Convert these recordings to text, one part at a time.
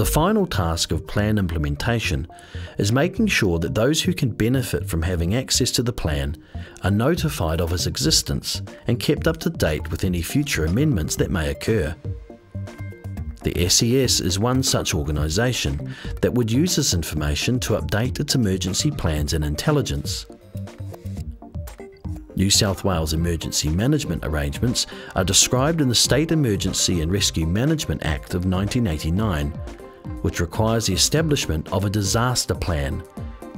final task of plan implementation is making sure that those who can benefit from having access to the plan are notified of its existence and kept up to date with any future amendments that may occur. The SES is one such organisation that would use this information to update its emergency plans and intelligence. New South Wales emergency management arrangements are described in the State Emergency and Rescue Management Act of 1989, which requires the establishment of a disaster plan,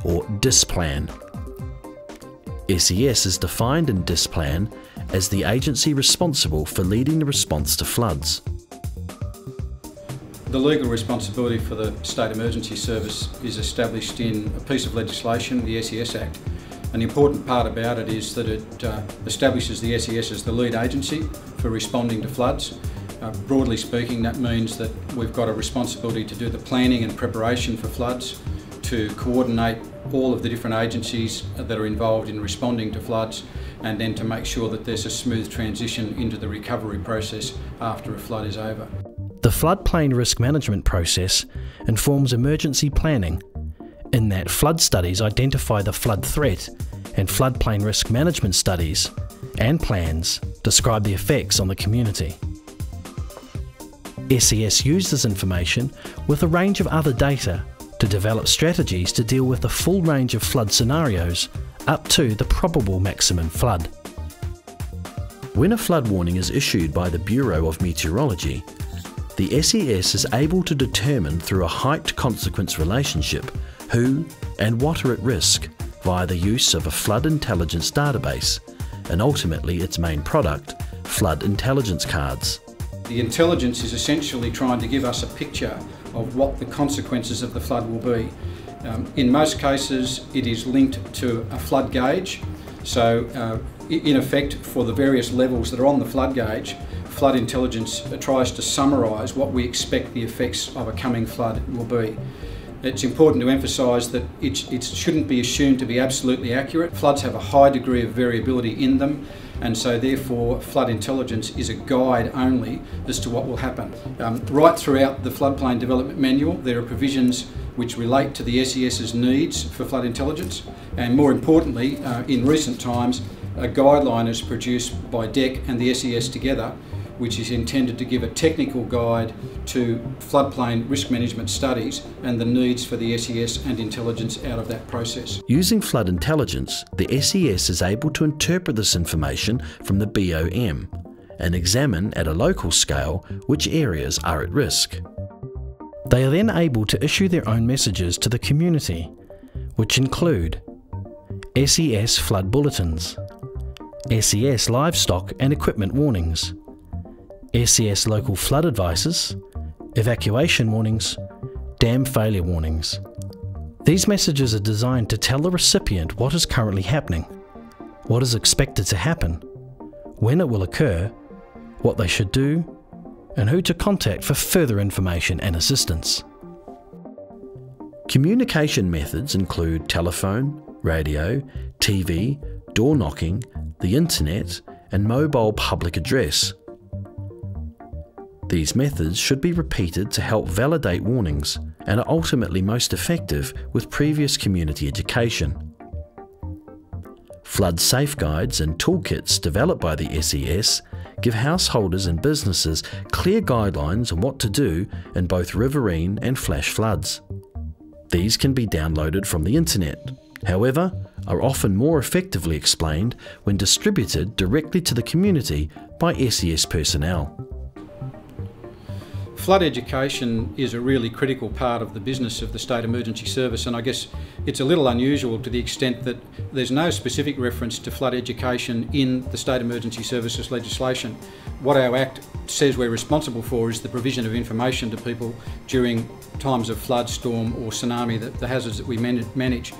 or DIS plan. SES is defined in DIS plan as the agency responsible for leading the response to floods. The legal responsibility for the State Emergency Service is established in a piece of legislation, the SES Act. An important part about it is that it establishes the SES as the lead agency for responding to floods. Broadly speaking, that means that we've got a responsibility to do the planning and preparation for floods, to coordinate all of the different agencies that are involved in responding to floods, and then to make sure that there's a smooth transition into the recovery process after a flood is over. The Floodplain Risk Management Process informs emergency planning, in that flood studies identify the flood threat, and floodplain risk management studies and plans describe the effects on the community. SES uses information with a range of other data to develop strategies to deal with the full range of flood scenarios up to the probable maximum flood. When a flood warning is issued by the Bureau of Meteorology, the SES is able to determine through a height consequence relationship who and what are at risk via the use of a flood intelligence database and ultimately its main product, flood intelligence cards. The intelligence is essentially trying to give us a picture of what the consequences of the flood will be. In most cases it is linked to a flood gauge, so in effect for the various levels that are on the flood gauge, flood intelligence tries to summarise what we expect the effects of a coming flood will be. It's important to emphasise that it shouldn't be assumed to be absolutely accurate. Floods have a high degree of variability in them, and so therefore flood intelligence is a guide only as to what will happen. Right throughout the Floodplain Development Manual there are provisions which relate to the SES's needs for flood intelligence, and more importantly in recent times a guideline is produced by DEC and the SES together, which is intended to give a technical guide to floodplain risk management studies and the needs for the SES and intelligence out of that process. Using flood intelligence, the SES is able to interpret this information from the BOM and examine at a local scale which areas are at risk. They are then able to issue their own messages to the community, which include SES flood bulletins, SES livestock and equipment warnings, SES local flood advices, evacuation warnings, dam failure warnings. These messages are designed to tell the recipient what is currently happening, what is expected to happen, when it will occur, what they should do, and who to contact for further information and assistance. Communication methods include telephone, radio, TV, door knocking, the internet, and mobile public address. These methods should be repeated to help validate warnings and are ultimately most effective with previous community education. Flood safeguides and toolkits developed by the SES give householders and businesses clear guidelines on what to do in both riverine and flash floods. These can be downloaded from the internet, however, are often more effectively explained when distributed directly to the community by SES personnel. Flood education is a really critical part of the business of the State Emergency Service, and I guess it's a little unusual to the extent that there's no specific reference to flood education in the State Emergency Services legislation. What our Act says we're responsible for is the provision of information to people during times of flood, storm or tsunami, the hazards that we manage.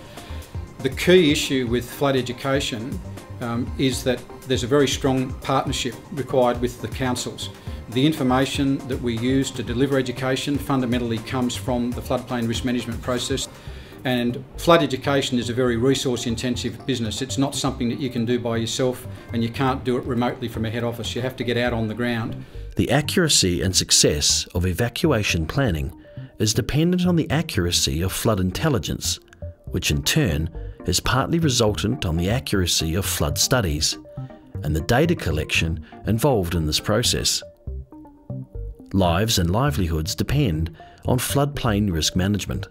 The key issue with flood education is that there's a very strong partnership required with the councils. The information that we use to deliver education fundamentally comes from the floodplain risk management process, and flood education is a very resource intensive business. It's not something that you can do by yourself, and you can't do it remotely from a head office. You have to get out on the ground. The accuracy and success of evacuation planning is dependent on the accuracy of flood intelligence, which in turn is partly resultant on the accuracy of flood studies and the data collection involved in this process. Lives and livelihoods depend on floodplain risk management.